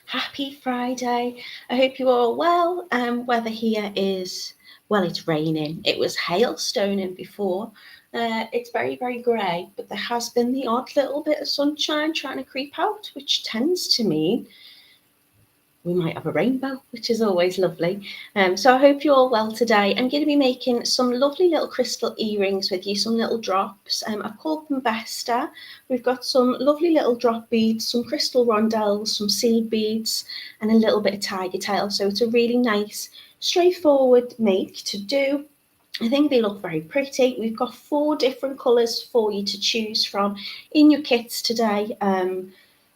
Happy Friday. I hope you're all well. Weather here is, well, it's raining. It was hailstoning before. It's very, very grey, but there has been the odd little bit of sunshine trying to creep out, which tends to mean we might have a rainbow, which is always lovely. So I hope you're all well today. I'm going to be making some lovely little crystal earrings with you, some little drops. I've called them Vesta. We've got some lovely little drop beads, some crystal rondelles, some seed beads, and a little bit of Tigertail. So it's a really nice, straightforward make to do. I think they look very pretty. We've got 4 different colours for you to choose from in your kits today.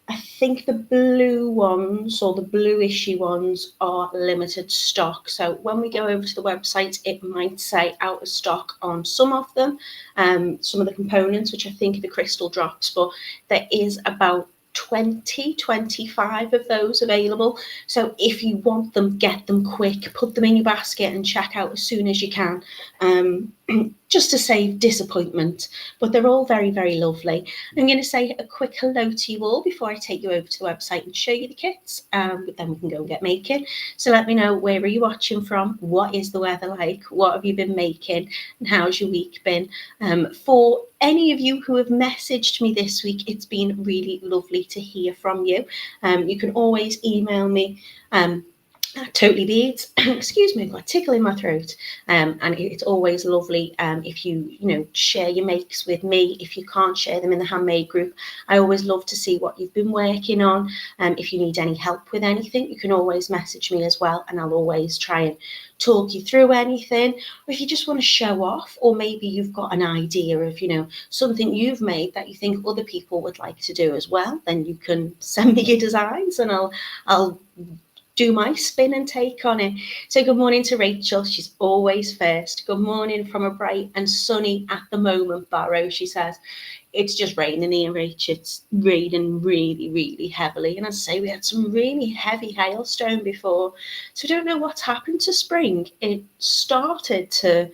I think the blue ones or the bluishy ones are limited stock. So when we go over to the website, it might say out of stock on some of them, some of the components, which I think are the crystal drops, but there is about 25 of those available. So if you want them, get them quick, put them in your basket and check out as soon as you can. Just to save disappointment, but they're all very, very lovely. I'm going to say a quick hello to you all before I take you over to the website and show you the kits, but then we can go and get making. So let me know, where are you watching from? What is the weather like? What have you been making? And how's your week been? For any of you who have messaged me this week, it's been really lovely to hear from you. You can always email me. Totally beads. Excuse me, I've got a tickle in my throat. And it's always lovely if you share your makes with me. If you can't share them in the handmade group, I always love to see what you've been working on. If you need any help with anything, you can always message me as well, and I'll always try and talk you through anything. Or if you just want to show off, or maybe you've got an idea of something you've made that you think other people would like to do as well, then you can send me your designs and I'll do my spin and take on it. So good morning to Rachel. She's always first. Good morning from a bright and sunny at the moment, Barrow. She says, it's just raining here, Rach. It's raining really, really heavily. And as I say, we had some really heavy hailstone before. So I don't know what's happened to spring. It started to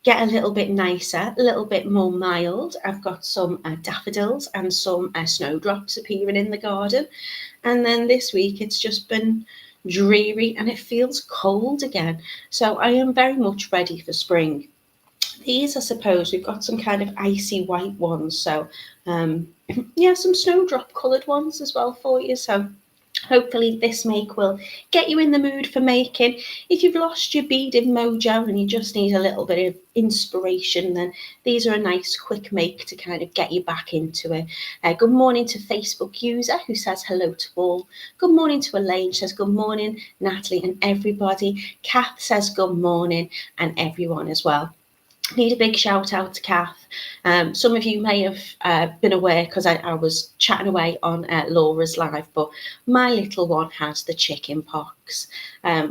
get a little bit nicer, a little bit more mild. I've got some daffodils and some snowdrops appearing in the garden. And then this week it's just been dreary and it feels cold again. So I am very much ready for spring. These, I suppose, we've got some kind of icy white ones. So some snowdrop coloured ones as well for you. So hopefully this make will get you in the mood for making. If you've lost your beading mojo and you just need a little bit of inspiration, then these are a nice quick make to kind of get you back into it. Good morning to Facebook user who says hello to all. Good morning to Elaine, says good morning Natalie and everybody. Kath says good morning, and everyone as well. Need a big shout out to Kath. Some of you may have been aware because I was chatting away on Laura's live, but my little one has the chicken pox.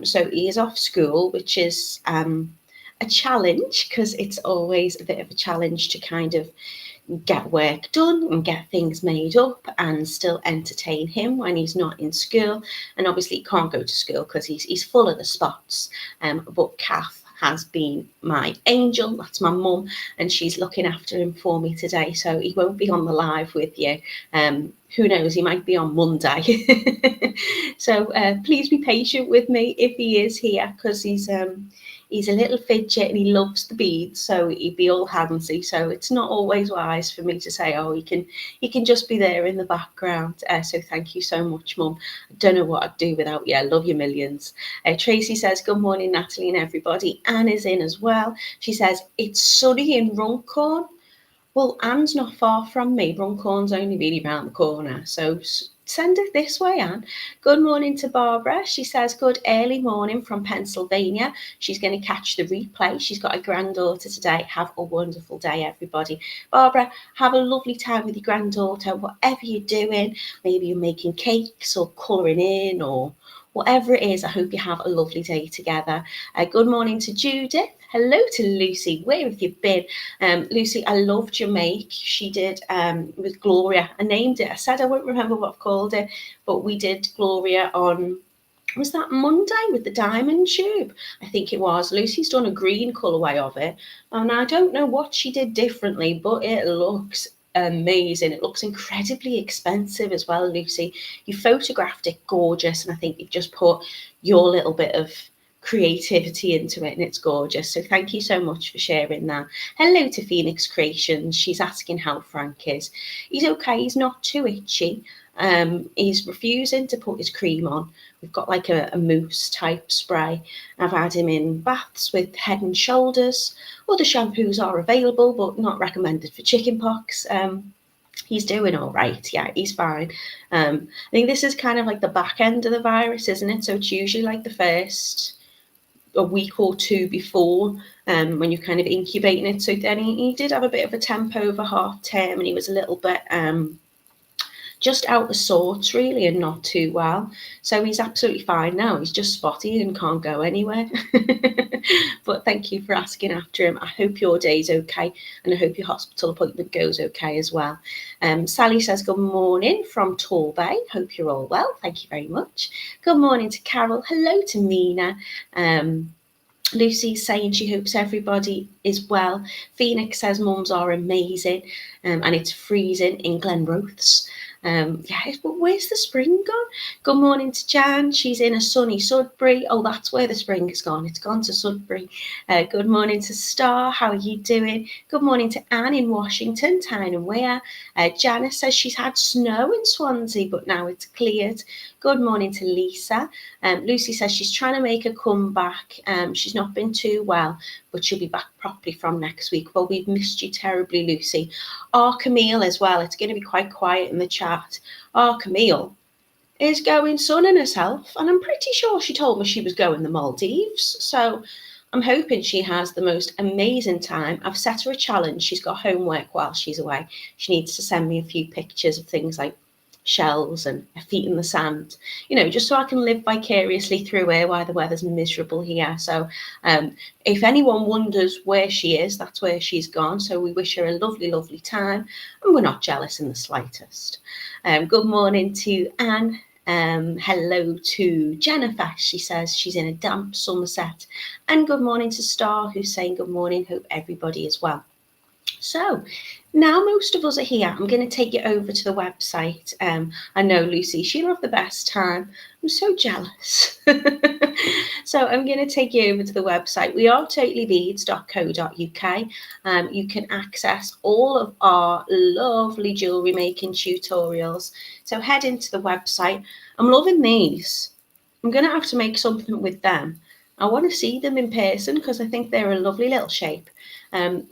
So he is off school, which is a challenge because it's always a bit of a challenge to kind of get work done and get things made up and still entertain him when he's not in school. And obviously he can't go to school because he's full of the spots. But Kath has been my angel. That's my mum, and she's looking after him for me today, so he won't be on the live with you. Who knows, he might be on Monday. So please be patient with me if he is here, because he's a little fidget and he loves the beads, so he'd be all handsy. So it's not always wise for me to say, oh, he can just be there in the background. So thank you so much, Mum. I don't know what I'd do without you. I love you millions. Tracy says, good morning, Natalie and everybody. Anne is in as well. She says, it's sunny in Runcorn. Well, Anne's not far from me. Runcorn's only really round the corner. So send it this way, Anne. Good morning to Barbara. She says, good early morning from Pennsylvania. She's going to catch the replay. She's got a granddaughter today. Have a wonderful day, everybody. Barbara, have a lovely time with your granddaughter, whatever you're doing. Maybe you're making cakes or colouring in or whatever it is. I hope you have a lovely day together. Good morning to Judith. Hello to Lucy. Where have you been? Lucy, I loved your make. She did with Gloria. I named it. I said I won't remember what I've called it, but we did Gloria on, was that Monday with the diamond tube? I think it was. Lucy's done a green colourway of it, and I don't know what she did differently, but it looks amazing. It looks incredibly expensive as well, Lucy. You photographed it gorgeous, and I think you've just put your little bit of creativity into it, and it's gorgeous. So thank you so much for sharing that. Hello to Phoenix Creations. She's asking how Frank is. He's okay. He's not too itchy. He's refusing to put his cream on. We've got like a mousse type spray. I've had him in baths with Head and Shoulders. Other shampoos are available, but not recommended for chickenpox. He's doing all right. Yeah, he's fine. I think this is kind of like the back end of the virus, isn't it? So it's usually like the first a week or two before, when you're kind of incubating it. So then he did have a bit of a temp over half term, and he was a little bit just out of sorts really, and not too well. So he's absolutely fine now. He's just spotty and can't go anywhere. But thank you for asking after him. I hope your day's okay, and I hope your hospital appointment goes okay as well. Sally says good morning from Torbay. Hope you're all well. Thank you very much. Good morning to Carol. Hello to Mina. Lucy's saying she hopes everybody is well. Phoenix says mums are amazing, and it's freezing in Glenrothes. But where's the spring gone? Good morning to Jan. She's in a sunny Sudbury. Oh, that's where the spring has gone. It's gone to Sudbury. Good morning to Star. How are you doing? Good morning to Anne in Washington, Tyne and Weir. Janice says she's had snow in Swansea, but now it's cleared. Good morning to Lisa. Lucy says she's trying to make a comeback. She's not been too well, but she'll be back properly from next week. Well, we've missed you terribly, Lucy. Camille as well. It's going to be quite quiet in the chat. Camille is going sunning herself, and I'm pretty sure she told me she was going the Maldives. So I'm hoping she has the most amazing time. I've set her a challenge. She's got homework while she's away. She needs to send me a few pictures of things like shells and her feet in the sand, just so I can live vicariously through her while the weather's miserable here. So if anyone wonders where she is, that's where she's gone. So we wish her a lovely, lovely time, and we're not jealous in the slightest. Good morning to Anne. Hello to Jennifer. She says she's in a damp Somerset. And good morning to Star, who's saying good morning. Hope everybody is well. So now most of us are here, I'm going to take you over to the website. I know Lucy, she'll have the best time. I'm so jealous. So I'm going to take you over to the website. We are totallybeads.co.uk. You can access all of our lovely jewellery making tutorials. So head into the website. I'm loving these. I'm going to have to make something with them. I want to see them in person because I think they're a lovely little shape.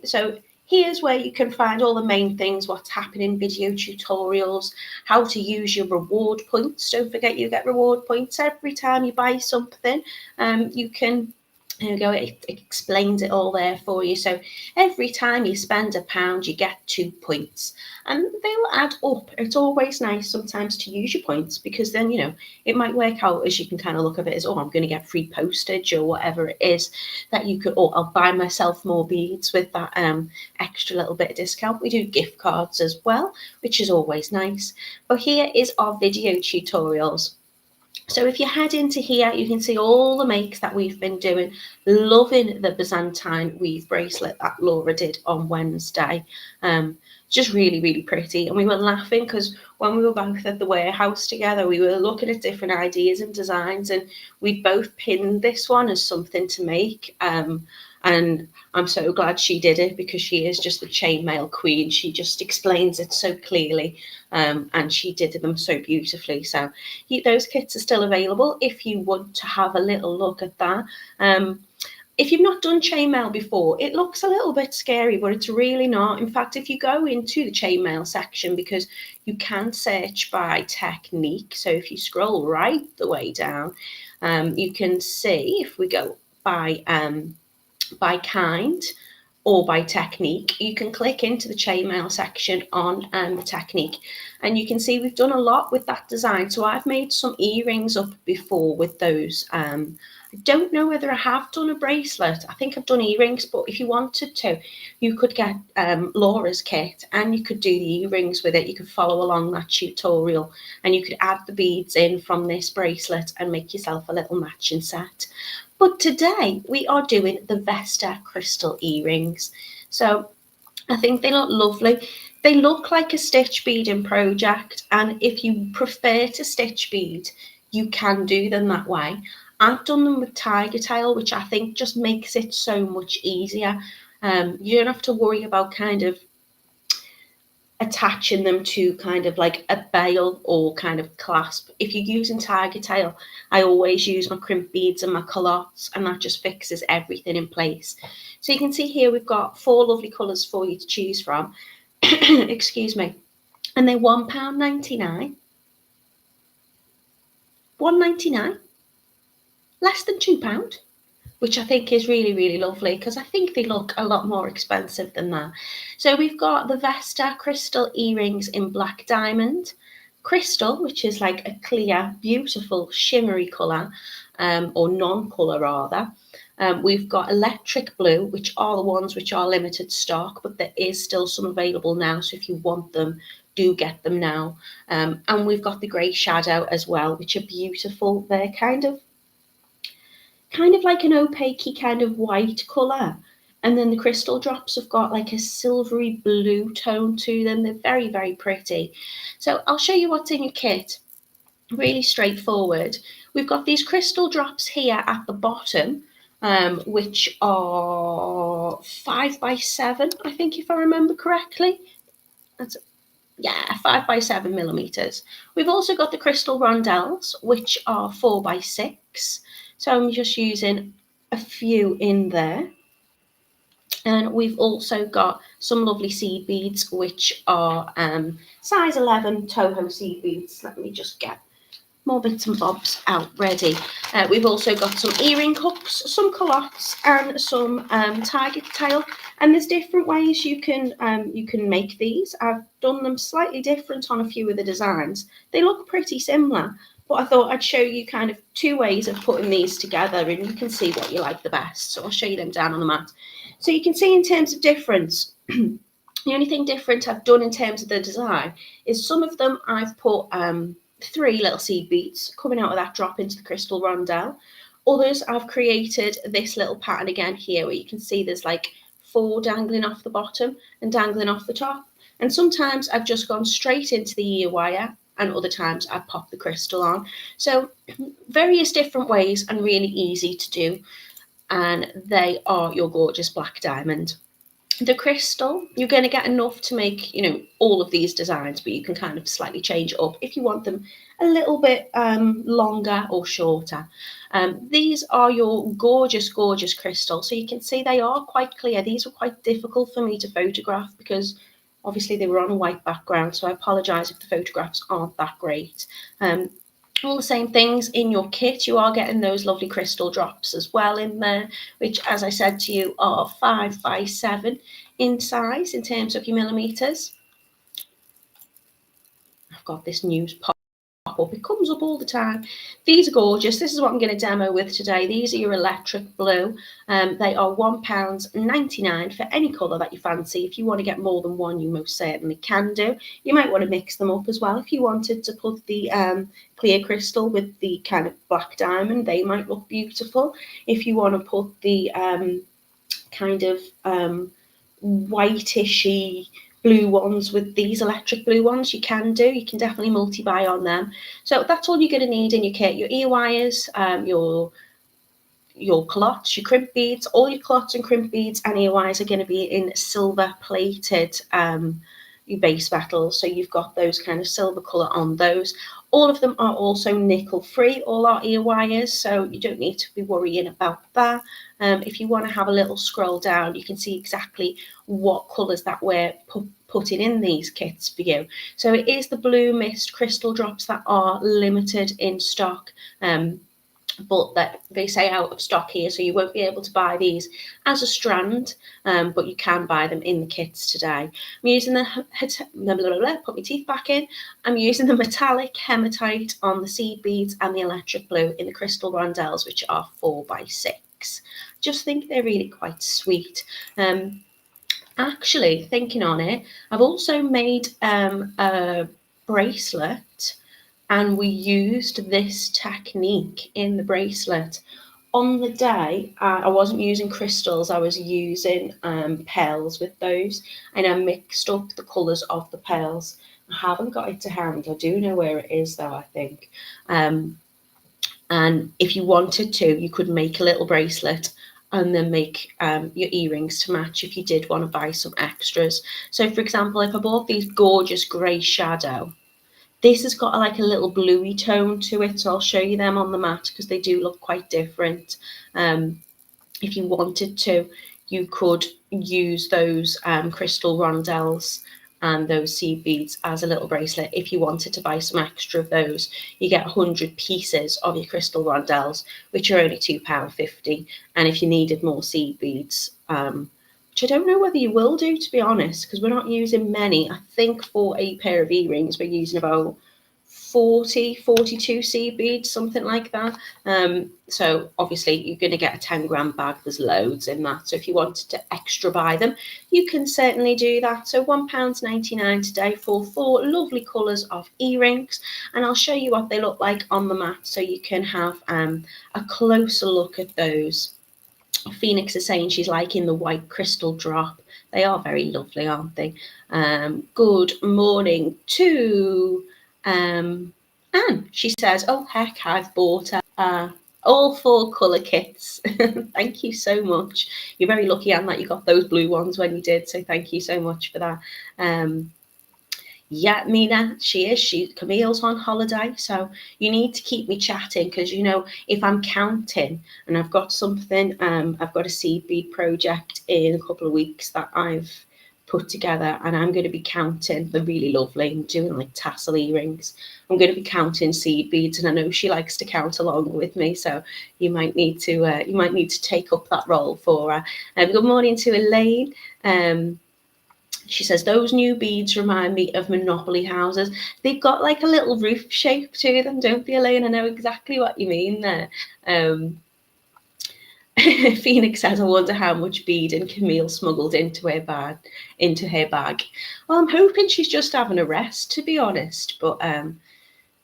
So here's where you can find all the main things, what's happening, video tutorials, how to use your reward points. Don't forget you get reward points every time you buy something. You can, there we go, it explains it all there for you. So every time you spend £1, you get 2 points, and they'll add up. It's always nice sometimes to use your points, because then, it might work out as you can kind of look at it as, I'm going to get free postage or whatever it is that you could, or I'll buy myself more beads with that extra little bit of discount. We do gift cards as well, which is always nice. But here is our video tutorials. So if you head into here, you can see all the makes that we've been doing. Loving the Byzantine weave bracelet that Laura did on Wednesday. Just really, really pretty. And we were laughing because when we were both at the warehouse together, we were looking at different ideas and designs, and we both pinned this one as something to make. And I'm so glad she did it, because she is just the chainmail queen. She just explains it so clearly, and she did them so beautifully. So those kits are still available if you want to have a little look at that. If you've not done chainmail before, it looks a little bit scary, but it's really not. In fact, if you go into the chainmail section, because you can search by technique, so if you scroll right the way down, you can see, if we go by kind or by technique, you can click into the chainmail section on the technique, and you can see we've done a lot with that design. So I've made some earrings up before with those. I don't know whether I have done a bracelet. I think I've done earrings, but if you wanted to, you could get Laura's kit and you could do the earrings with it. You could follow along that tutorial, and you could add the beads in from this bracelet and make yourself a little matching set. But today we are doing the Vesta crystal earrings. So I think they look lovely. They look like a stitch beading project, and if you prefer to stitch bead, you can do them that way. I've done them with Tigertail, which I think just makes it so much easier. You don't have to worry about kind of attaching them to kind of like a bail or kind of clasp. If you're using Tigertail, I always use my crimp beads and my culottes, and that just fixes everything in place. So you can see here we've got 4 lovely colours for you to choose from. Excuse me. And they're £1.99. £1.99. Less than £2. Which I think is really, really lovely, because I think they look a lot more expensive than that. So we've got the Vesta crystal earrings in black diamond. Crystal, which is like a clear, beautiful, shimmery colour, or non-colour rather. We've got electric blue, which are the ones which are limited stock, but there is still some available now. So if you want them, do get them now. And we've got the grey shadow as well, which are beautiful. They're kind of like an opaque kind of white colour. And then the crystal drops have got like a silvery blue tone to them. They're very, very pretty. So I'll show you what's in your kit. Really straightforward. We've got these crystal drops here at the bottom, which are 5x7, I think, if I remember correctly. That's, yeah, 5x7 millimeters. We've also got the crystal rondelles, which are 4x6. So I'm just using a few in there. And we've also got some lovely seed beads, which are size 11 Toho seed beads. Let me just get more bits and bobs out ready. We've also got some earring hooks, some culottes, and some Tigertail. And there's different ways you can make these. I've done them slightly different on a few of the designs. They look pretty similar, but I thought I'd show you kind of 2 ways of putting these together, and you can see what you like the best. So I'll show you them down on the mat. So you can see in terms of difference, the only thing different I've done in terms of the design is some of them I've put 3 little seed beads coming out of that drop into the crystal rondelle. Others I've created this little pattern again here, where you can see there's like 4 dangling off the bottom and dangling off the top. And sometimes I've just gone straight into the ear wire, and other times I pop the crystal on. So various different ways, and really easy to do. And they are your gorgeous black diamond. The crystal, you're going to get enough to make, all of these designs, but you can kind of slightly change it up if you want them a little bit longer or shorter. These are your gorgeous, gorgeous crystal. So you can see they are quite clear. These were quite difficult for me to photograph because obviously they were on a white background. So I apologise if the photographs aren't that great. All the same things in your kit. You are getting those lovely crystal drops as well in there, which, as I said to you, are 5x7 in size in terms of your millimeters. I've got this news pop up. It comes up all the time. These are gorgeous. This is what I'm going to demo with today. These are your electric blue. They are £1.99 for any colour that you fancy. If you want to get more than one, you most certainly can do. You might want to mix them up as well. If you wanted to put the clear crystal with the kind of black diamond, they might look beautiful. If you want to put the kind of whitish-y blue ones with these electric blue ones, you can do. You can definitely multi-buy on them. So that's all you're going to need in your kit. Your ear wires, your culottes, your crimp beads. All your culottes and crimp beads and ear wires are going to be in silver plated your base metals. So you've got those kind of silver colour on those. All of them are also nickel free, all our ear wires, so you don't need to be worrying about that. If you want to have a little scroll down, you can see exactly what colours that we're putting in these kits for you. So it is the Blue Mist crystal drops that are limited in stock. But that they say out of stock here, so you won't be able to buy these as a strand, but you can buy them in the kits today. I'm using the put my teeth back in. I'm using the metallic hematite on the seed beads and the electric blue in the crystal rondelles, which are 4x6. Just think they're really quite sweet. Actually, thinking on it, I've also made a bracelet. And we used this technique in the bracelet On the day, I wasn't using crystals, I was using pearls with those, and I mixed up the colours of the pearls. I haven't got it to hand. I do know where it is though, I think. And if you wanted to, you could make a little bracelet and then make your earrings to match if you did want to buy some extras. So for example, if I bought these gorgeous grey shadow, this has got like a little bluey tone to it, so I'll show you them on the mat because they do look quite different. If you wanted to, you could use those crystal rondelles and those seed beads as a little bracelet. If you wanted to buy some extra of those, you get 100 pieces of your crystal rondelles, which are only £2.50. And if you needed more seed beads, which I don't know whether you will do, to be honest, because we're not using many. I think for a pair of earrings, we're using about 42 seed beads, something like that. So obviously you're going to get a 10 gram bag. There's loads in that. So if you wanted to extra buy them, you can certainly do that. So £1.99 today for 4 lovely colours of earrings. And I'll show you what they look like on the mat so you can have a closer look at those. Phoenix is saying she's liking the white crystal drop. They are very lovely, aren't they? Good morning to Anne. She says, oh heck, I've bought all 4 colour kits. Thank you so much. You're very lucky, Anne, that you got those blue ones when you did. So thank you so much for that. Yeah, Mina, Camille's on holiday, so you need to keep me chatting because, you know, if I'm counting and I've got something, I've got a seed bead project in a couple of weeks that I've put together, and I'm going to be counting. They're really lovely. I'm doing like tassel earrings. I'm going to be counting seed beads, and I know she likes to count along with me, so you might need to take up that role for her. Good morning to Elaine. She says, those new beads remind me of Monopoly houses. They've got like a little roof shape to them, don't they, Elaine? I know exactly what you mean there. Phoenix says, I wonder how much beading Camille smuggled into her bag. Well, I'm hoping she's just having a rest, to be honest. But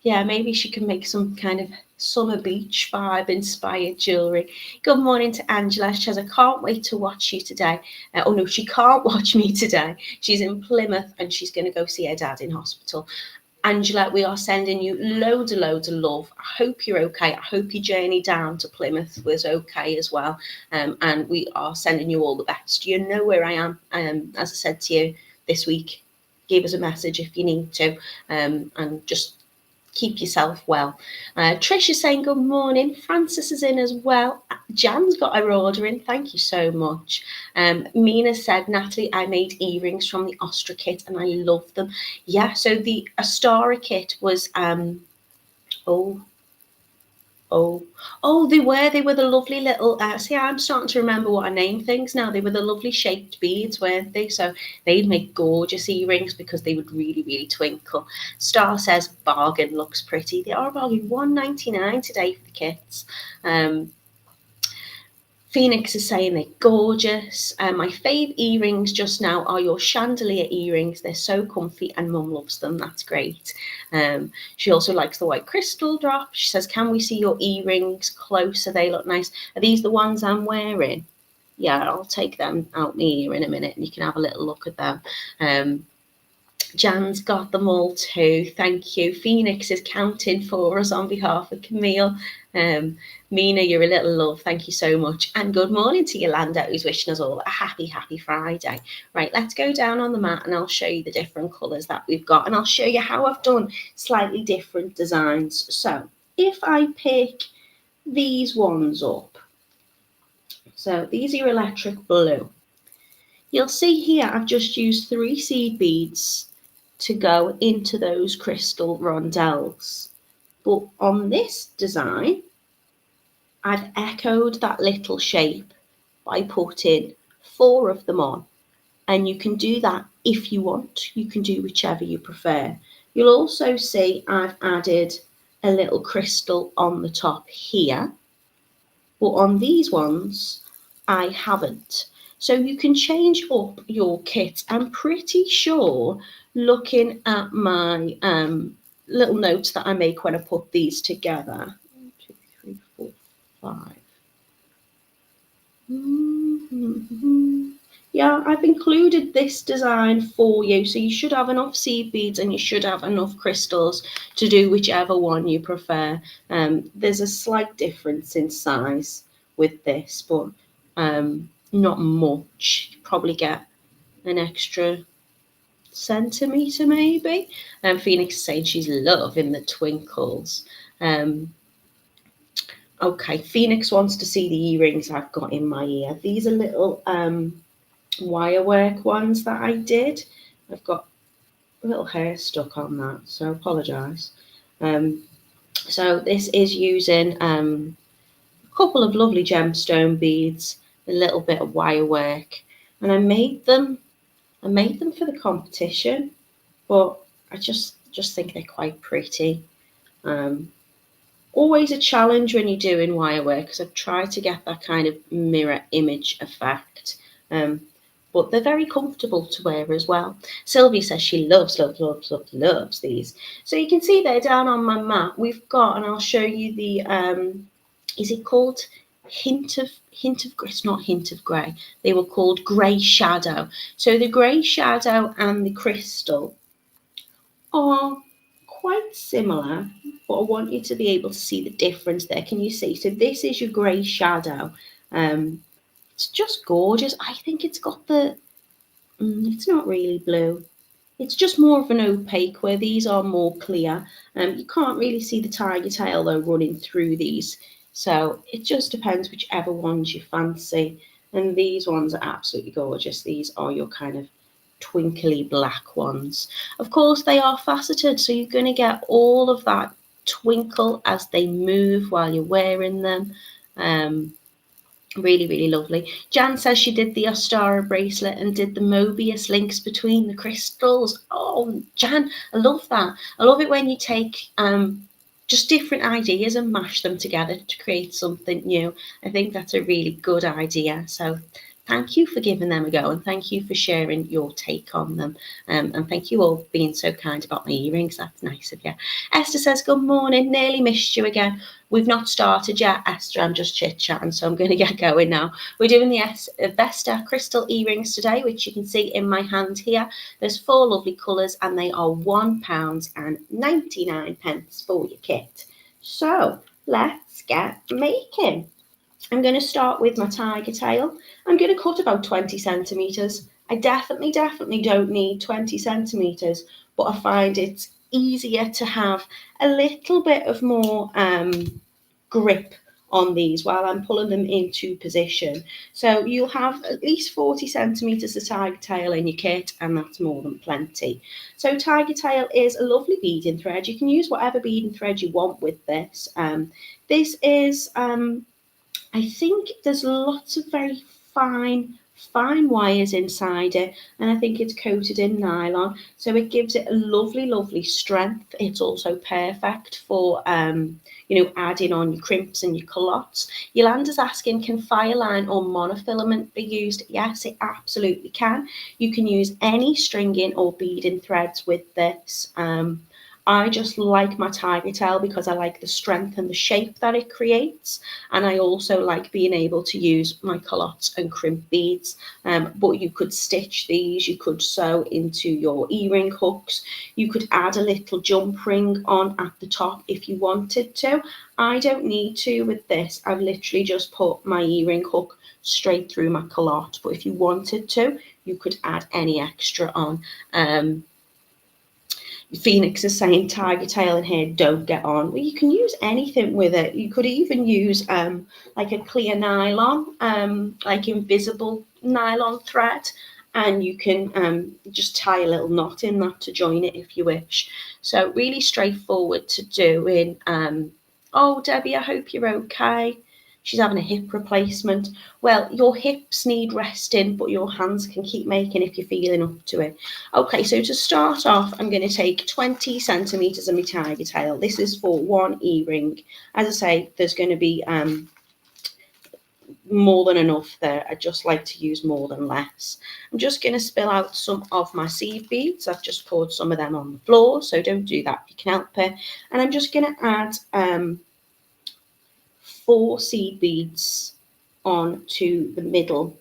yeah, maybe she can make some kind of summer beach vibe inspired jewellery. Good morning to Angela. She says, I can't wait to watch you today. Oh no, she can't watch me today. She's in Plymouth and she's going to go see her dad in hospital. Angela, we are sending you loads of love. I hope you're okay. I hope your journey down to Plymouth was okay as well. And we are sending you all the best. You know where I am. As I said to you this week, give us a message if you need to. And just keep yourself well. Trish is saying good morning. Francis is in as well. Jan's got her order in. Thank you so much. Mina said, Natalie, I made earrings from the Ostra kit and I love them. Yeah, so the Astara kit was they were the lovely little see, I'm starting to remember what I name things now. They were the lovely shaped beads, weren't they? So they'd make gorgeous earrings because they would really twinkle. Star says bargain, looks pretty. They are a bargain. £1.99 today for the kits. Phoenix is saying they're gorgeous. My fave earrings just now are your chandelier earrings. They're so comfy and Mum loves them. That's great. She also likes the white crystal drop. She says, can we see your earrings closer? They look nice. Are these the ones I'm wearing? Yeah, I'll take them out my ear in a minute and you can have a little look at them. Jan's got them all too. Thank you. Phoenix is counting for us on behalf of Camille. Mina, you're a little love. Thank you so much. And good morning to Yolanda, who's wishing us all a happy Friday. Right, let's go down on the mat and I'll show you the different colours that we've got. And I'll show you how I've done slightly different designs. So if I pick these ones up, so these are electric blue. You'll see here I've just used 3 seed beads to go into those crystal rondelles. But on this design, I've echoed that little shape by putting 4 of them on. And you can do that if you want. You can do whichever you prefer. You'll also see I've added a little crystal on the top here. But on these ones, I haven't. So you can change up your kit. I'm pretty sure, looking at my little notes that I make when I put these together, 1, 2, 3, 4, 5. I've included this design for you, so you should have enough seed beads and you should have enough crystals to do whichever one you prefer. There's a slight difference in size with this, but not much. You probably get an extra centimetre maybe. Phoenix is saying she's loving the twinkles. Okay, Phoenix wants to see the earrings I've got in my ear. These are little wire work ones that I did. I've got a little hair stuck on that, so I apologise. So this is using a couple of lovely gemstone beads, a little bit of wire work, and I made them for the competition, but I just think they're quite pretty. Always a challenge when you're doing wire work, because I've tried to get that kind of mirror image effect. But they're very comfortable to wear as well. Sylvie says she loves these. So you can see there down on my mat, we've got, and I'll show you the, is it called hint of it's not hint of grey. They were called grey shadow. So the grey shadow and the crystal are quite similar, but I want you to be able to see the difference there. Can you see? So this is your grey shadow. It's just gorgeous. I think it's got the, it's not really blue. It's just more of an opaque, where these are more clear. You can't really see the tiger tail though running through these. So it just depends whichever ones you fancy. And these ones are absolutely gorgeous. These are your kind of twinkly black ones. Of course, they are faceted, so you're going to get all of that twinkle as they move while you're wearing them. Really, really lovely. Jan says she did the Ostara bracelet and did the Mobius links between the crystals. Oh, Jan, I love that. I love it when you take just different ideas and mash them together to create something new. I think that's a really good idea. So thank you for giving them a go, and thank you for sharing your take on them. And thank you all for being so kind about my earrings. That's nice of you. Esther says, good morning. Nearly missed you again. We've not started yet, Esther. I'm just chit-chatting, so I'm going to get going now. We're doing the Vesta crystal earrings today, which you can see in my hand here. There's 4 lovely colours, and they are £1.99 for your kit. So let's get making. I'm going to start with my tiger tail. I'm going to cut about 20 centimetres. I definitely don't need 20 centimetres, but I find it's easier to have a little bit of more grip on these while I'm pulling them into position. So you'll have at least 40 centimetres of tiger tail in your kit, and that's more than plenty. So tiger tail is a lovely beading thread. You can use whatever beading thread you want with this. This is I think there's lots of very fine wires inside it, and I think it's coated in nylon, so it gives it a lovely strength. It's also perfect for adding on your crimps and your culottes. Yolanda's asking, can fireline or monofilament be used? Yes, it absolutely can. You can use any stringing or beading threads with this. I just like my tiger tail because I like the strength and the shape that it creates, and I also like being able to use my culottes and crimp beads. But you could stitch these, you could sew into your earring hooks, you could add a little jump ring on at the top if you wanted to. I don't need to with this. I've literally just put my earring hook straight through my culotte, but if you wanted to, you could add any extra on. Phoenix is saying tiger tail and hair don't get on. Well, you can use anything with it. You could even use like a clear nylon, like invisible nylon thread, and you can just tie a little knot in that to join it if you wish. So really straightforward to do in. Oh, Debbie, I hope you're okay. She's having a hip replacement. Well, your hips need resting, but your hands can keep making if you're feeling up to it. Okay, so to start off, I'm going to take 20 centimetres of my tiger tail. This is for one earring. As I say, there's going to be more than enough there. I just like to use more than less. I'm just going to spill out some of my seed beads. I've just poured some of them on the floor, so don't do that if you can help it. And I'm just going to add 4 seed beads on to the middle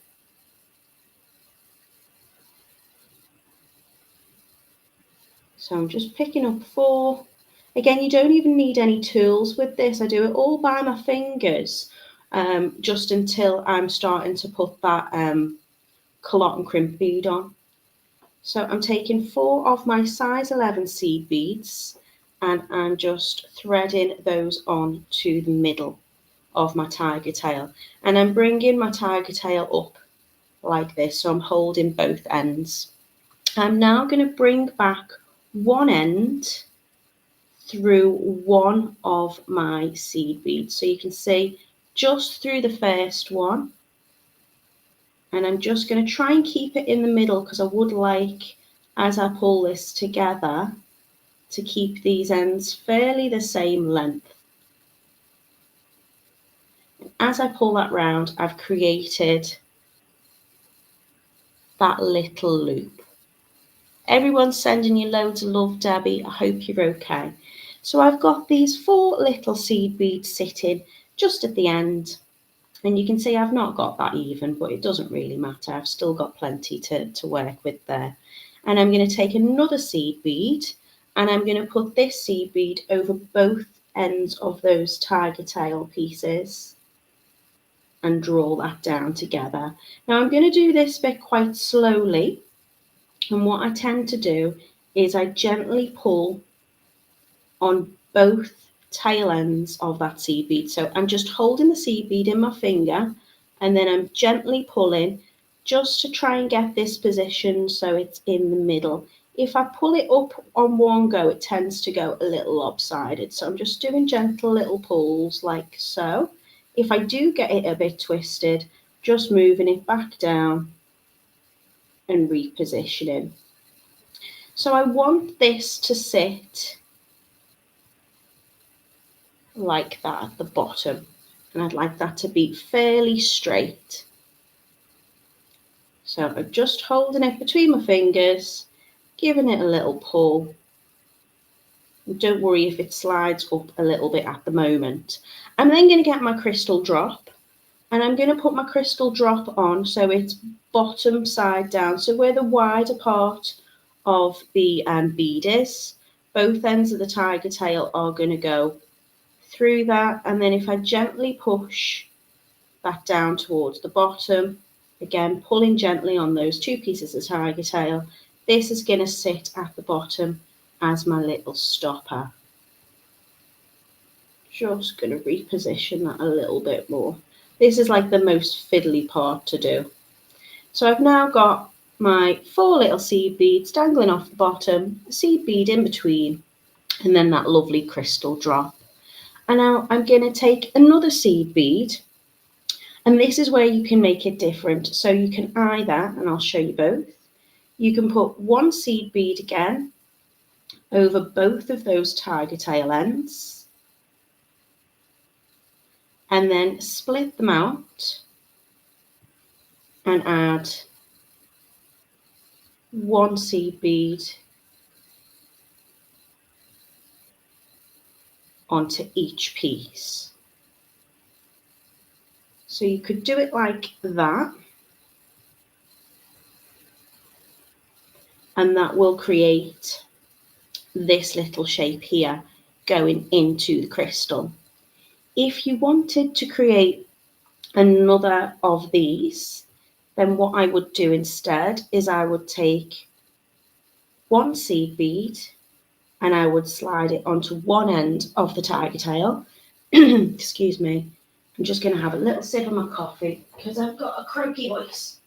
So I'm just picking up 4. Again, you don't even need any tools with this. I do it all by my fingers, just until I'm starting to put that clot and crimp bead on. So I'm taking 4 of my size 11 seed beads and I'm just threading those on to the middle of my tiger tail. And I'm bringing my tiger tail up like this, so I'm holding both ends. I'm now going to bring back one end through one of my seed beads. So you can see just through the first one. And I'm just going to try and keep it in the middle because I would like, as I pull this together, to keep these ends fairly the same length. And as I pull that round, I've created that little loop. Everyone's sending you loads of love, Debbie. I hope you're okay. So I've got these 4 little seed beads sitting just at the end. And you can see I've not got that even, but it doesn't really matter. I've still got plenty to work with there. And I'm going to take another seed bead and I'm going to put this seed bead over both ends of those tiger tail pieces and draw that down together. Now I'm going to do this bit quite slowly. And what I tend to do is I gently pull on both tail ends of that seed bead. So I'm just holding the seed bead in my finger and then I'm gently pulling just to try and get this position so it's in the middle. If I pull it up on one go, it tends to go a little lopsided. So I'm just doing gentle little pulls like so. If I do get it a bit twisted, just moving it back down and repositioning. So I want this to sit like that at the bottom, and I'd like that to be fairly straight. So I'm just holding it between my fingers, giving it a little pull. And don't worry if it slides up a little bit at the moment. I'm then going to get my crystal drop and I'm going to put my crystal drop on so it's bottom side down, so where the wider part of the bead is. Both ends of the tiger tail are going to go through that, and then if I gently push that down towards the bottom, again pulling gently on those 2 pieces of tiger tail, this is going to sit at the bottom as my little stopper. Just going to reposition that a little bit more. This is like the most fiddly part to do. So I've now got my 4 little seed beads dangling off the bottom, a seed bead in between, and then that lovely crystal drop. And now I'm going to take another seed bead, and this is where you can make it different. So you can either, and I'll show you both, you can put 1 seed bead again over both of those tiger tail ends, and then split them out and add 1 seed bead onto each piece. So you could do it like that, and that will create this little shape here going into the crystal. If you wanted to create another of these, then what I would do instead is I would take 1 seed bead and I would slide it onto one end of the tiger tail. Excuse me. I'm just going to have a little sip of my coffee because I've got a croaky voice.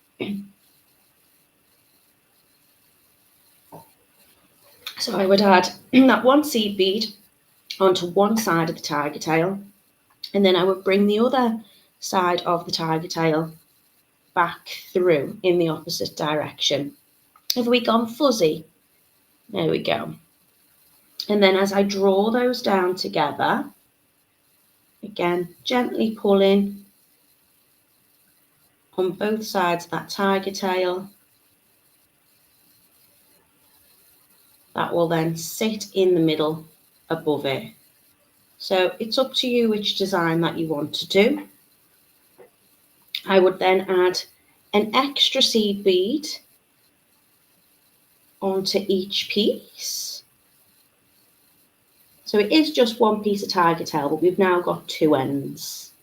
So I would add that 1 seed bead onto one side of the tiger tail, and then I would bring the other side of the tiger tail back through in the opposite direction. Have we gone fuzzy? There we go. And then as I draw those down together, again, gently pulling on both sides of that tiger tail, that will then sit in the middle above it. So it's up to you which design that you want to do. I would then add an extra seed bead onto each piece. So it is just one piece of Tigertail, but we've now got two ends.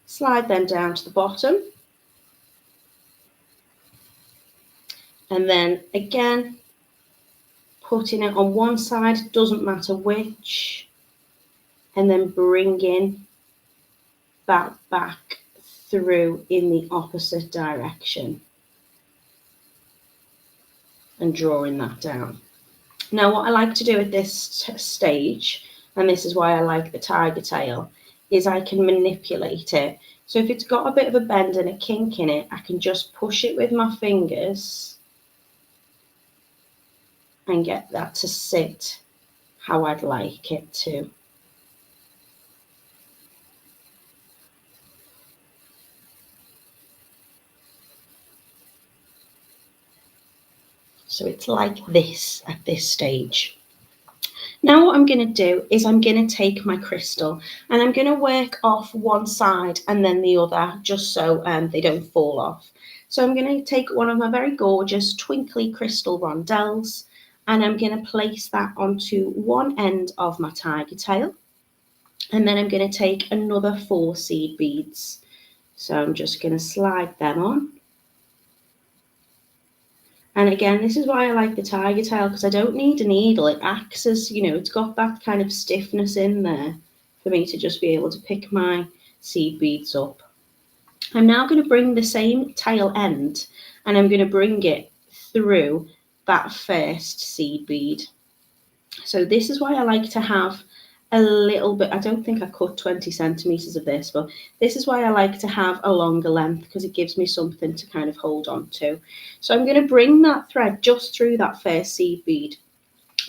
Slide them down to the bottom. And then again, putting it on one side, doesn't matter which, and then bringing that back through in the opposite direction and drawing that down. Now what I like to do at this stage, and this is why I like the Tigertail, is I can manipulate it. So if it's got a bit of a bend and a kink in it, I can just push it with my fingers and get that to sit how I'd like it to. So it's like this at this stage. Now what I'm going to do is I'm going to take my crystal and I'm going to work off one side and then the other, just so they don't fall off. So I'm going to take one of my very gorgeous twinkly crystal rondelles and I'm going to place that onto one end of my Tigertail. And then I'm going to take another 4 seed beads. So I'm just going to slide them on. And again, this is why I like the Tigertail, because I don't need a needle. It acts as, you know, it's got that kind of stiffness in there for me to just be able to pick my seed beads up. I'm now going to bring the same tail end and I'm going to bring it through that first seed bead. So this is why I like to have a little bit, I don't think I cut 20 centimeters of this, but this is why I like to have a longer length, because it gives me something to kind of hold on to. So I'm going to bring that thread just through that first seed bead.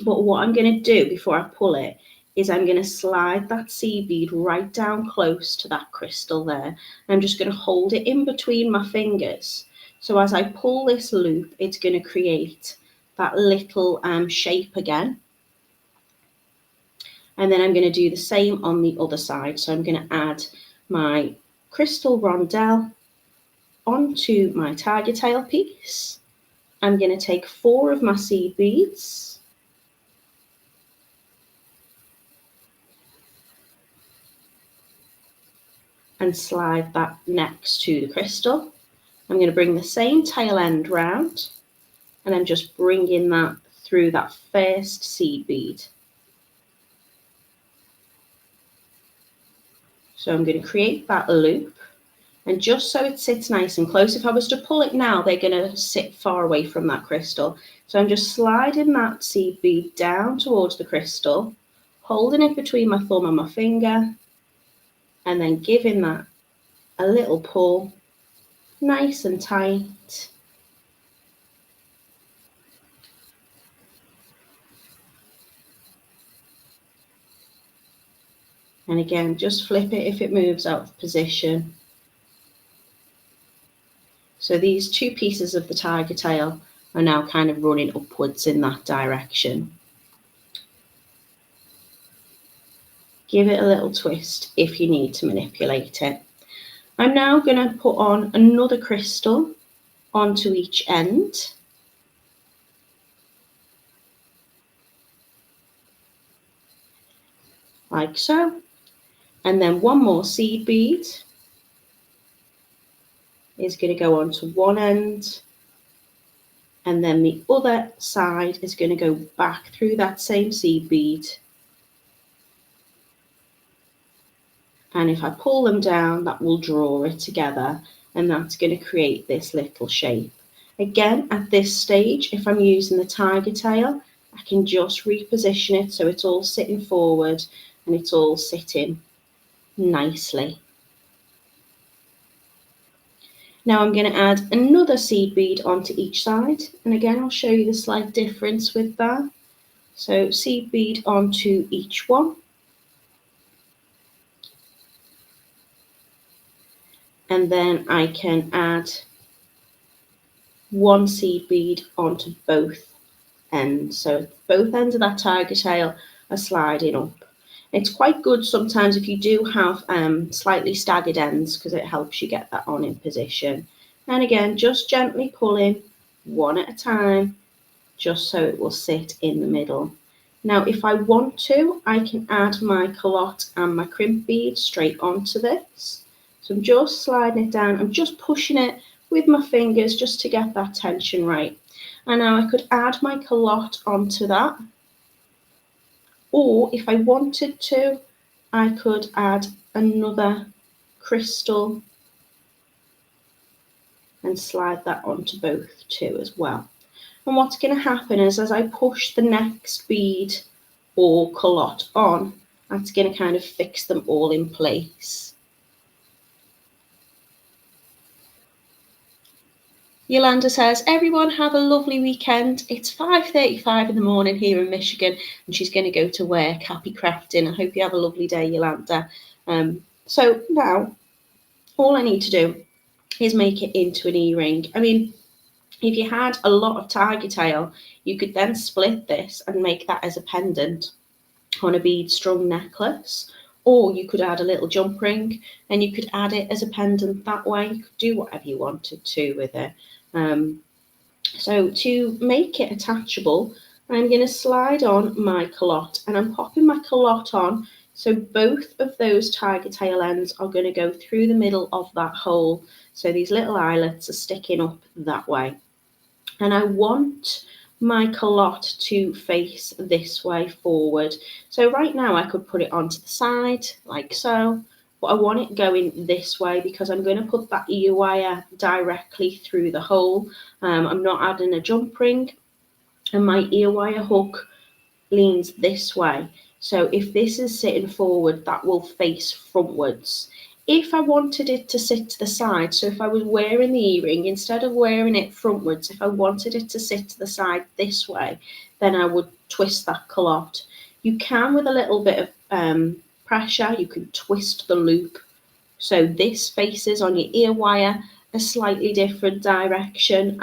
But what I'm going to do before I pull it is I'm going to slide that seed bead right down close to that crystal there. I'm just going to hold it in between my fingers. So as I pull this loop, it's going to create that little shape again. And then I'm going to do the same on the other side. So I'm going to add my crystal rondelle onto my Tigertail piece. I'm going to take 4 of my seed beads. And slide that next to the crystal. I'm going to bring the same tail end round. And I'm just bringing that through that first seed bead. So I'm going to create that loop, and just so it sits nice and close, if I was to pull it now, they're going to sit far away from that crystal. So I'm just sliding that seed bead down towards the crystal, holding it between my thumb and my finger, and then giving that a little pull, nice and tight. And again, just flip it if it moves out of position. So these 2 pieces of the Tigertail are now kind of running upwards in that direction. Give it a little twist if you need to manipulate it. I'm now going to put on another crystal onto each end. Like so. And then one more seed bead is going to go onto one end, and then the other side is going to go back through that same seed bead. And if I pull them down, that will draw it together, and that's going to create this little shape. Again, at this stage, if I'm using the Tigertail, I can just reposition it so it's all sitting forward and it's all sitting nicely. Now I'm going to add another seed bead onto each side, and again I'll show you the slight difference with that. So seed bead onto each one, and then I can add one seed bead onto both ends. So both ends of that Tigertail are sliding up. It's quite good sometimes if you do have slightly staggered ends, because it helps you get that on in position. And again, just gently pulling one at a time, just so it will sit in the middle. Now, if I want to, I can add my culotte and my crimp bead straight onto this. So I'm just sliding it down. I'm just pushing it with my fingers just to get that tension right. And now I could add my culotte onto that. Or if I wanted to, I could add another crystal and slide that onto both too as well. And what's going to happen is as I push the next bead or culotte on, that's going to kind of fix them all in place. Yolanda says, everyone have a lovely weekend. It's 5:35 in the morning here in Michigan and she's going to go to work. Happy crafting. I hope you have a lovely day, Yolanda. So now all I need to do is make it into an earring. I mean, if you had a lot of Tigertail, you could then split this and make that as a pendant on a bead strung necklace, or you could add a little jump ring and you could add it as a pendant that way. You could do whatever you wanted to with it. So to make it attachable, I'm going to slide on my culotte and I'm popping my culotte on so both of those Tigertail ends are going to go through the middle of that hole. So these little eyelets are sticking up that way. And I want my culotte to face this way forward. So right now I could put it onto the side like so, but I want it going this way because I'm going to put that ear wire directly through the hole. I'm not adding a jump ring, and my ear wire hook leans this way. So if this is sitting forward, that will face frontwards. If I wanted it to sit to the side, so if I was wearing the earring, instead of wearing it frontwards, if I wanted it to sit to the side this way, then I would twist that culotte. You can, with a little bit of pressure, you can twist the loop. So this faces on your ear wire a slightly different direction.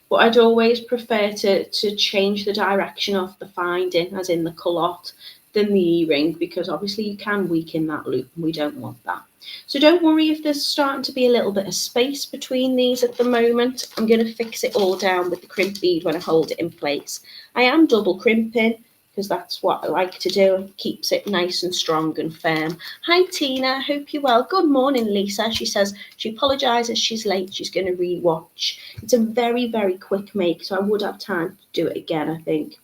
But I'd always prefer to change the direction of the finding, as in the culotte, than the earring, because obviously you can weaken that loop and we don't want that. So don't worry if there's starting to be a little bit of space between these at the moment. I'm going to fix it all down with the crimp bead when I hold it in place. I am double crimping because that's what I like to do. It keeps it nice and strong and firm. Hi Tina, hope you're well. Good morning Lisa. She says she apologises she's late. She's going to re-watch. It's a very, very quick make, so I would have time to do it again, I think.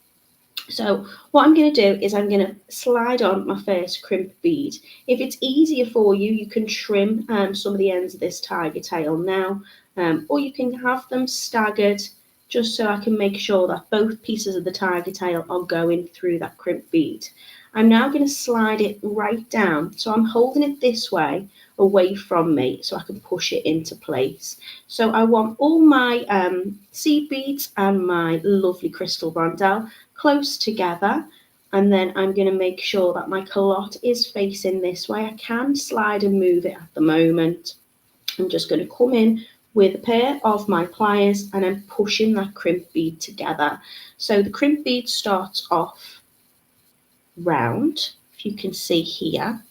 So what I'm going to do is I'm going to slide on my first crimp bead. If it's easier for you, you can trim some of the ends of this Tigertail now, or you can have them staggered just so I can make sure that both pieces of the Tigertail are going through that crimp bead. I'm now going to slide it right down. So I'm holding it this way away from me so I can push it into place. So I want all my seed beads and my lovely crystal Rondelle close together, and then I'm going to make sure that my culotte is facing this way. I can slide and move it at the moment. I'm just going to come in with a pair of my pliers and I'm pushing that crimp bead together. So the crimp bead starts off round, if you can see here,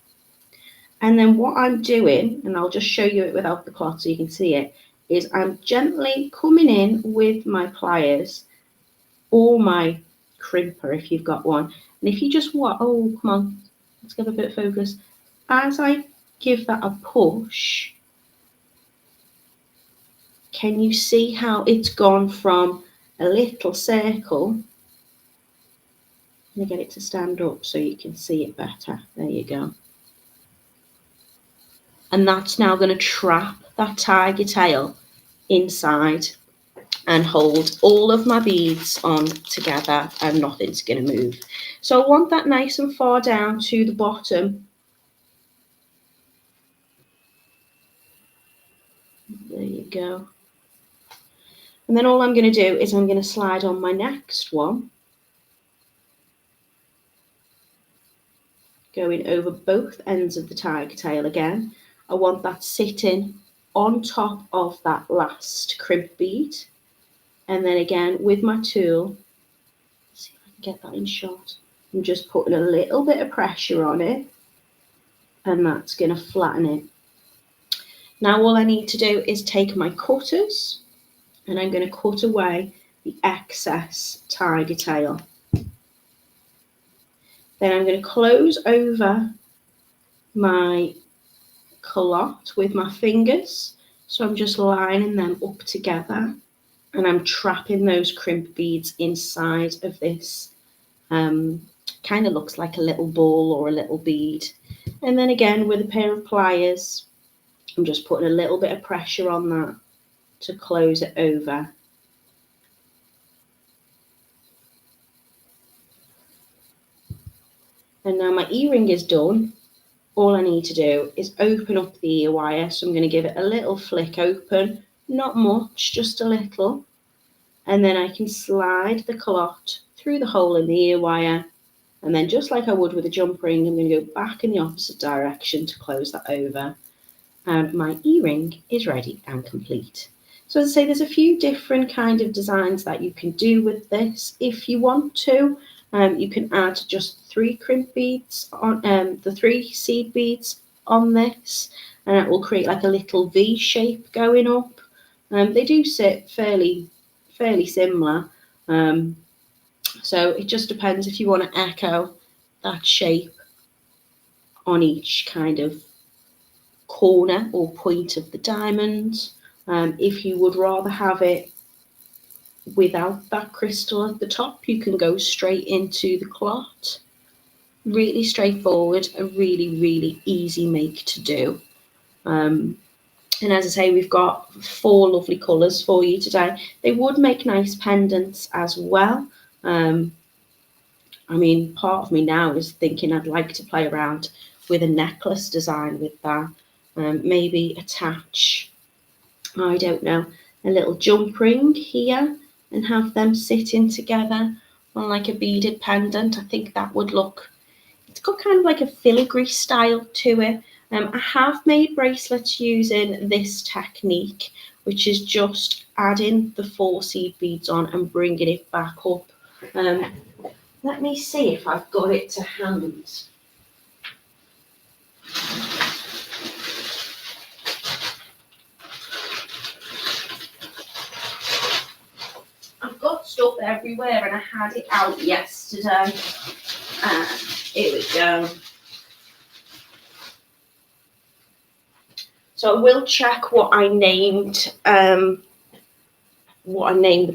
and then what I'm doing, and I'll just show you it without the cloth so you can see it, is I'm gently coming in with my pliers or my crimper if you've got one, and if you just want, oh come on, let's give a bit of focus. As I give that a push, can you see how it's gone from a little circle? I'm going to get it to stand up so you can see it better. There you go. And that's now going to trap that Tigertail inside and hold all of my beads on together and nothing's going to move. So I want that nice and far down to the bottom. There you go. And then all I'm going to do is I'm going to slide on my next one, going over both ends of the Tigertail again. I want that sitting on top of that last crimp bead. And then again with my tool, see if I can get that in shot. I'm just putting a little bit of pressure on it, and that's going to flatten it. Now all I need to do is take my cutters and I'm going to cut away the excess Tigertail. Then I'm going to close over my culotte with my fingers. So I'm just lining them up together, and I'm trapping those crimp beads inside of this. Kind of looks like a little ball or a little bead. And then again, with a pair of pliers, I'm just putting a little bit of pressure on that to close it over. And now my earring is done. All I need to do is open up the ear wire. So I'm going to give it a little flick open, not much, just a little. And then I can slide the culotte through the hole in the ear wire. And then just like I would with a jump ring, I'm going to go back in the opposite direction to close that over. And my earring is ready and complete. So as I say, there's a few different kind of designs that you can do with this. If you want to, you can add just 3 crimp beads on the 3 seed beads on this, and it will create like a little V shape going up. They do sit fairly similar, so it just depends if you want to echo that shape on each kind of corner or point of the diamond. If you would rather have it without that crystal at the top, you can go straight into the clot. Really straightforward, a really easy make to do. And as I say, we've got 4 lovely colours for you today. They would make nice pendants as well. I mean, part of me now is thinking I'd like to play around with a necklace design with that. Maybe attach, I don't know, a little jump ring here and have them sitting together on like a beaded pendant. I think that would look, it's got kind of like a filigree style to it. I have made bracelets using this technique, which is just adding the 4 seed beads on and bringing it back up. Let me see if I've got it to hand. I've got stuff everywhere and I had it out yesterday. Here we go. So I will check what I named the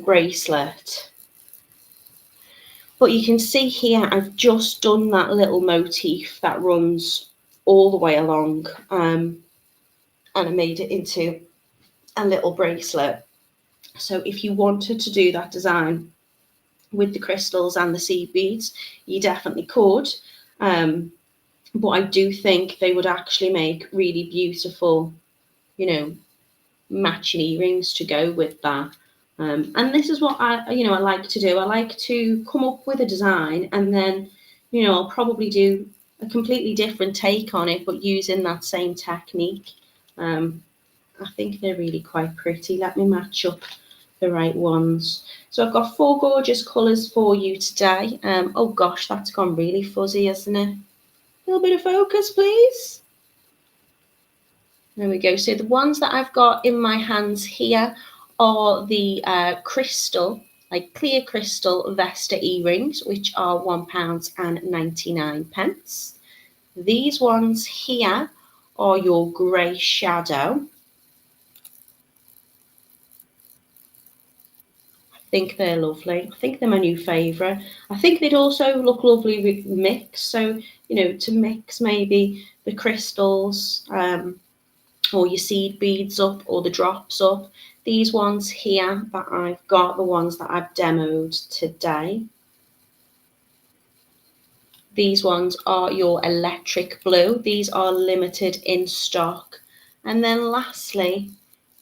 bracelet. But you can see here I've just done that little motif that runs all the way along, and I made it into a little bracelet. So if you wanted to do that design with the crystals and the seed beads, you definitely could. But I do think they would actually make really beautiful, matching earrings to go with that. And this is what I like to do. I like to come up with a design and then, I'll probably do a completely different take on it, but using that same technique. I think they're really quite pretty. Let me match up the right ones. So I've got 4 gorgeous colours for you today. Oh gosh, that's gone really fuzzy, hasn't it? A little bit of focus, please. There we go. So the ones that I've got in my hands here are the crystal, like clear crystal Vesta earrings, which are £1.99. These ones here are your grey shadow. I think they're lovely. I think they're my new favourite. I think they'd also look lovely with mix. So, to mix maybe the crystals, or your seed beads up, or the drops up. These ones here that I've got, the ones that I've demoed today. These ones are your electric blue. These are limited in stock. And then lastly,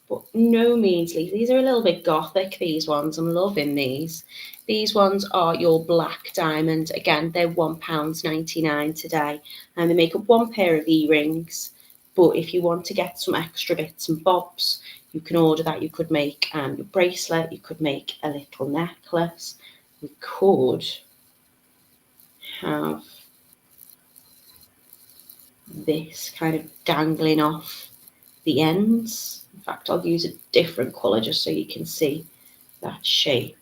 but no means least, these are a little bit gothic, these ones. I'm loving these. These ones are your black diamond. Again, they're £1.99 today. And they make up 1 pair of earrings. But if you want to get some extra bits and bobs, you can order that. You could make your bracelet. You could make a little necklace. We could have this kind of dangling off the ends. In fact, I'll use a different colour just so you can see that shape.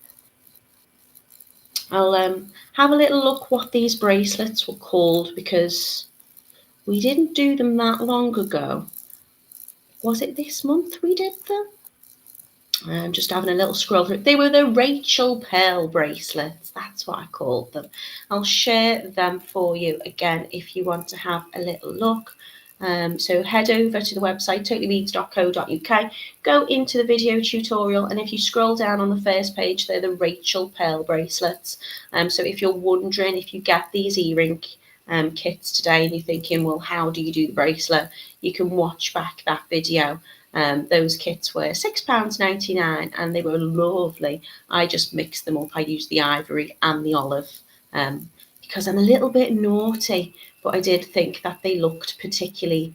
I'll have a little look what these bracelets were called, because we didn't do them that long ago. Was it this month we did them? I'm just having a little scroll through. They were the Rachel Pearl bracelets. That's what I called them. I'll share them for you again if you want to have a little look. So head over to the website, totallybeads.co.uk, go into the video tutorial, and if you scroll down on the first page, they're the Rachel Pearl bracelets. So if you're wondering if you get these earring kits today and you're thinking, well, how do you do the bracelet? You can watch back that video. Those kits were £6.99 and they were lovely. I just mixed them up. I used the ivory and the olive because I'm a little bit naughty, but I did think that they looked particularly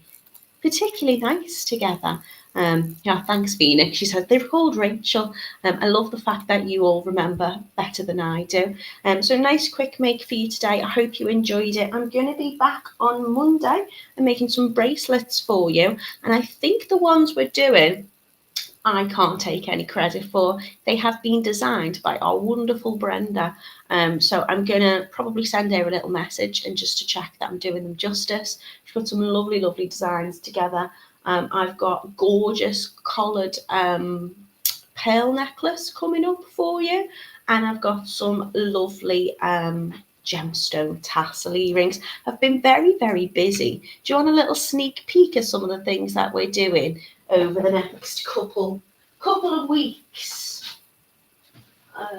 nice together. Yeah, thanks, Phoenix. She said they're called Rachel. I love the fact that you all remember better than I do. So nice quick make for you today. I hope you enjoyed it. I'm going to be back on Monday and making some bracelets for you. And I think the ones we're doing, I can't take any credit for. They have been designed by our wonderful Brenda. So I'm going to probably send her a little message and just to check that I'm doing them justice. She's put some lovely, lovely designs together. I've got gorgeous collared pearl necklace coming up for you. And I've got some lovely gemstone tassel earrings. I've been very, very busy. Do you want a little sneak peek of some of the things that we're doing over the next couple of weeks? I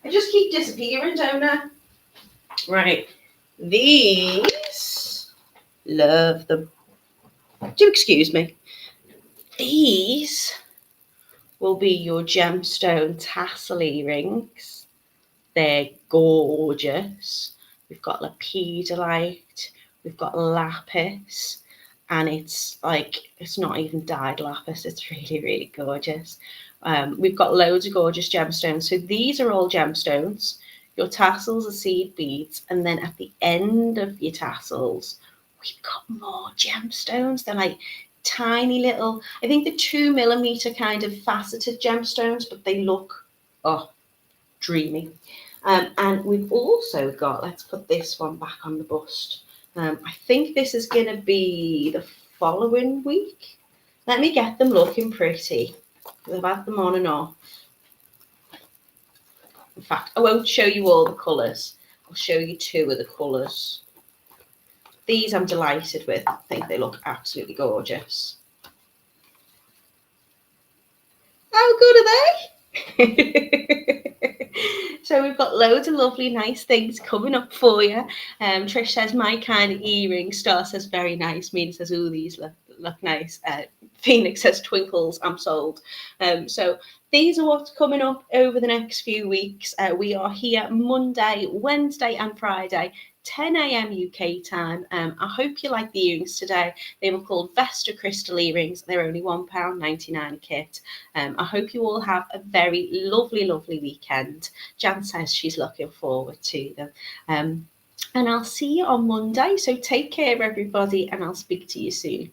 just keep disappearing, don't I? Right. These, love them. Do excuse me. These will be your gemstone tassel earrings. They're gorgeous. We've got lapidolite, we've got lapis, and it's not even dyed lapis. It's really, really gorgeous. We've got loads of gorgeous gemstones. So these are all gemstones. Your tassels are seed beads, and then at the end of your tassels, we've got more gemstones. They're like tiny little, I think the 2mm kind of faceted gemstones, but they look, dreamy. And we've also got, let's put this one back on the bust. I think this is going to be the following week. Let me get them looking pretty. I've had them on and off. In fact, I won't show you all the colours. I'll show you 2 of the colours. These I'm delighted with. I think they look absolutely gorgeous. How good are they? So we've got loads of lovely, nice things coming up for you. Trish says, my kind of earring. Star says, very nice. Mina says, oh, these look nice. Phoenix says, twinkles, I'm sold. So these are what's coming up over the next few weeks. We are here Monday, Wednesday and Friday, 10 a.m. UK time. I hope you like the earrings today. They were called Vesta crystal earrings. They're only £1.99 a kit. I hope you all have a very lovely, lovely weekend. Jan says she's looking forward to them. And I'll see you on Monday. So take care, everybody, and I'll speak to you soon.